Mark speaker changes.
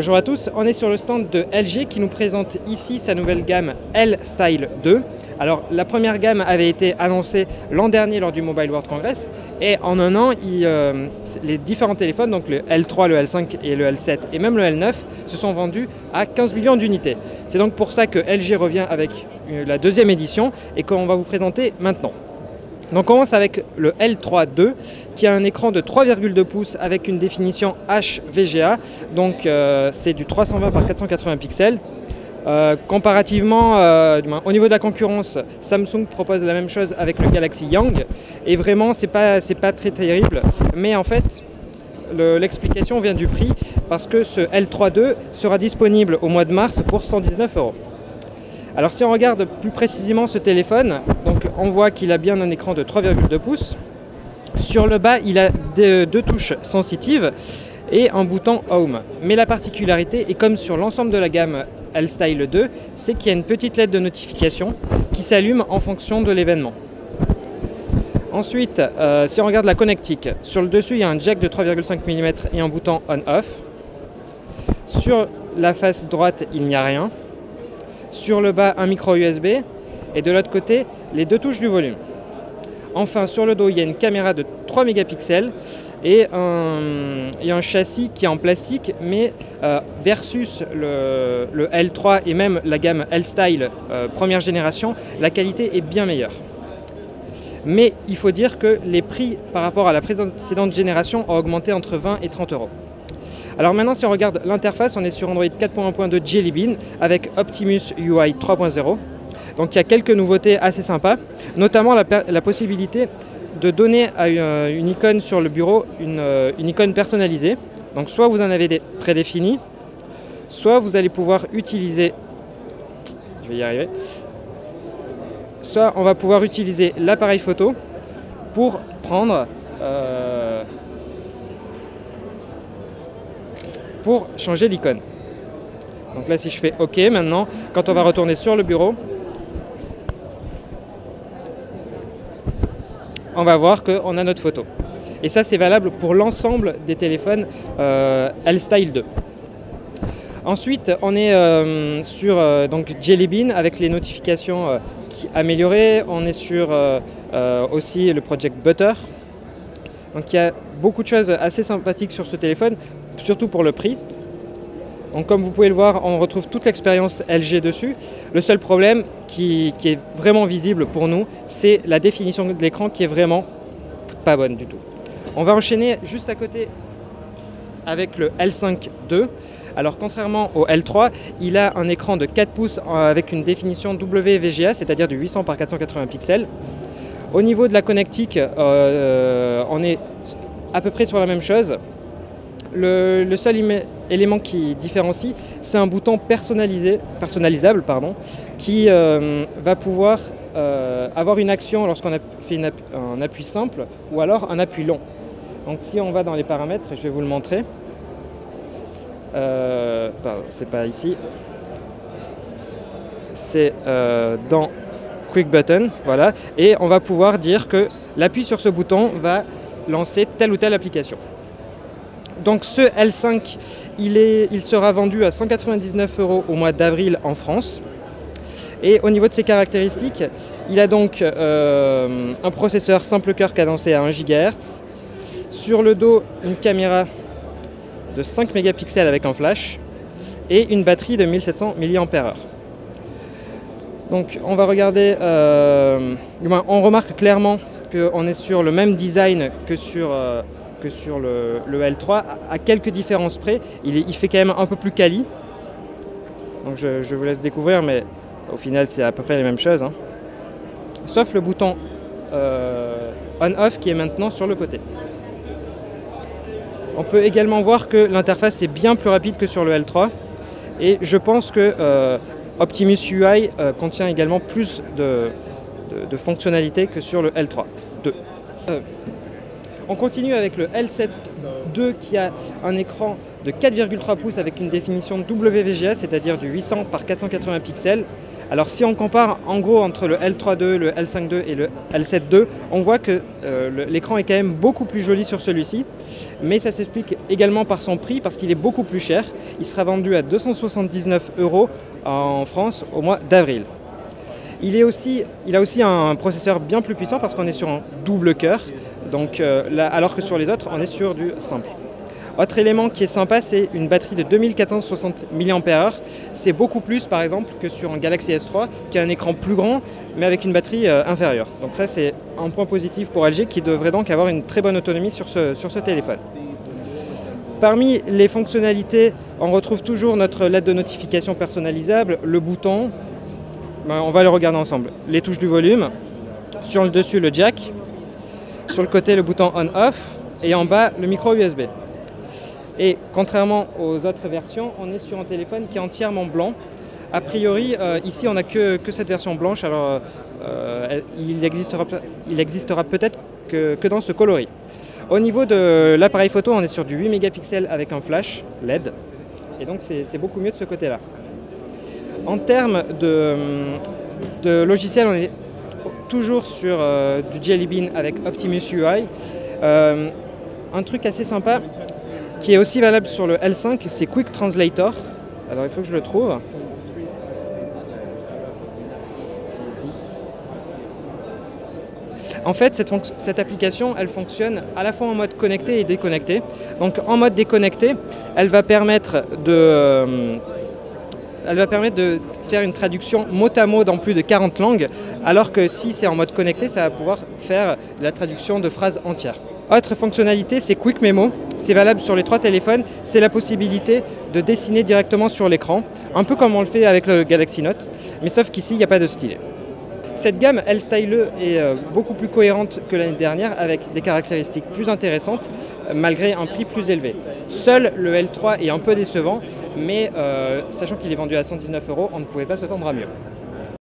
Speaker 1: Bonjour à tous, on est sur le stand de LG qui nous présente ici sa nouvelle gamme L-Style 2. Alors la première gamme avait été annoncée l'an dernier lors du Mobile World Congress et en un an, les différents téléphones, donc le L3, le L5 et le L7 et même le L9 se sont vendus à 15 millions d'unités. C'est donc pour ça que LG revient avec la deuxième édition et qu'on va vous présenter maintenant. Donc on commence avec le L3 II qui a un écran de 3,2 pouces avec une définition HVGA, donc c'est du 320 par 480 pixels. Comparativement, au niveau de la concurrence, Samsung propose la même chose avec le Galaxy Young et vraiment c'est pas très terrible, mais en fait l'explication vient du prix parce que ce L3 II sera disponible au mois de mars pour 119 €. Alors si on regarde plus précisément ce téléphone, donc on voit qu'il a bien un écran de 3,2 pouces. Sur le bas, il a deux touches sensitives et un bouton Home. Mais la particularité, et comme sur l'ensemble de la gamme L-Style 2, c'est qu'il y a une petite LED de notification qui s'allume en fonction de l'événement. Ensuite, si on regarde la connectique, sur le dessus, il y a un jack de 3,5 mm et un bouton On-Off. Sur la face droite, il n'y a rien. Sur le bas, un micro USB et de l'autre côté, les deux touches du volume. Enfin, sur le dos, il y a une caméra de 3 mégapixels et un châssis qui est en plastique, mais versus le L3 et même la gamme L-Style première génération, la qualité est bien meilleure. Mais il faut dire que les prix par rapport à la précédente génération ont augmenté entre 20 et 30 €. Alors maintenant, si on regarde l'interface, on est sur Android 4.1.2 Jelly Bean avec Optimus UI 3.0. Donc il y a quelques nouveautés assez sympas, notamment la possibilité de donner à une icône sur le bureau une icône personnalisée. Donc soit vous en avez des prédéfinis, soit vous allez pouvoir utiliser, je vais y arriver, soit on va pouvoir utiliser l'appareil photo pour prendre pour changer l'icône. Donc là, si je fais OK, maintenant, quand on va retourner sur le bureau, on va voir qu'on a notre photo. Et ça, c'est valable pour l'ensemble des téléphones L-Style 2. Ensuite, on est sur donc Jelly Bean avec les notifications améliorées. On est sur aussi le Project Butter. Donc il y a beaucoup de choses assez sympathiques sur ce téléphone, surtout pour le prix. Donc comme vous pouvez le voir, on retrouve toute l'expérience LG dessus. Le seul problème qui est vraiment visible pour nous, c'est la définition de l'écran qui est vraiment pas bonne du tout. On va enchaîner juste à côté avec le L5 II. Alors contrairement au L3, il a un écran de 4 pouces avec une définition WVGA, c'est-à-dire du 800 par 480 pixels. Au niveau de la connectique, on est à peu près sur la même chose. Le seul élément qui différencie, c'est un bouton personnalisable qui va pouvoir avoir une action lorsqu'on a fait un appui simple ou alors un appui long. Donc si on va dans les paramètres, je vais vous le montrer. C'est pas ici. C'est dans Quick Button, voilà. Et on va pouvoir dire que l'appui sur ce bouton va lancer telle ou telle application. Donc ce L5, il sera vendu à 199 € au mois d'avril en France. Et au niveau de ses caractéristiques, il a donc un processeur simple cœur cadencé à 1 GHz. Sur le dos, une caméra de 5 mégapixels avec un flash et une batterie de 1700 mAh. Donc on va regarder, on remarque clairement qu'on est sur le même design que sur le L3, à quelques différences près. Il fait quand même un peu plus quali. Donc je vous laisse découvrir, mais au final c'est à peu près les mêmes choses, hein. Sauf le bouton On-Off qui est maintenant sur le côté. On peut également voir que l'interface est bien plus rapide que sur le L3 et je pense que Optimus UI contient également plus de fonctionnalités que sur le L3 II. On continue avec le L7 II qui a un écran de 4,3 pouces avec une définition WVGA, c'est-à-dire du 800 par 480 pixels, Alors si on compare en gros entre le L3.2, le L5.2 et le L7.2, on voit que l'écran est quand même beaucoup plus joli sur celui-ci, mais ça s'explique également par son prix parce qu'il est beaucoup plus cher. Il sera vendu à 279 € en France au mois d'avril. Il a aussi un processeur bien plus puissant parce qu'on est sur un double cœur, donc, alors que sur les autres, on est sur du simple. Autre élément qui est sympa, c'est une batterie de 2460 mAh. C'est beaucoup plus par exemple que sur un Galaxy S3 qui a un écran plus grand mais avec une batterie inférieure. Donc ça c'est un point positif pour LG qui devrait donc avoir une très bonne autonomie sur ce téléphone. Parmi les fonctionnalités, on retrouve toujours notre LED de notification personnalisable, le bouton, on va le regarder ensemble. Les touches du volume, sur le dessus le jack, sur le côté le bouton on-off et en bas le micro USB. Et contrairement aux autres versions, on est sur un téléphone qui est entièrement blanc. A priori, ici on n'a que cette version blanche, alors il existera peut-être que dans ce coloris. Au niveau de l'appareil photo, on est sur du 8 mégapixels avec un flash LED, et donc c'est beaucoup mieux de ce côté-là. En termes de logiciel, on est toujours sur du Jelly Bean avec Optimus UI. Un truc assez sympa, qui est aussi valable sur le L5, c'est Quick Translator. Alors il faut que je le trouve. En fait, cette application, elle fonctionne à la fois en mode connecté et déconnecté. Donc en mode déconnecté, elle va permettre de faire une traduction mot à mot dans plus de 40 langues, alors que si c'est en mode connecté, ça va pouvoir faire la traduction de phrases entières. Autre fonctionnalité, c'est Quick Memo. C'est valable sur les 3 téléphones. C'est la possibilité de dessiner directement sur l'écran, un peu comme on le fait avec le Galaxy Note, mais sauf qu'ici, il n'y a pas de stylet. Cette gamme L-Style est beaucoup plus cohérente que l'année dernière, avec des caractéristiques plus intéressantes, malgré un prix plus élevé. Seul le L3 est un peu décevant, mais sachant qu'il est vendu à 119 €, on ne pouvait pas s'attendre à mieux.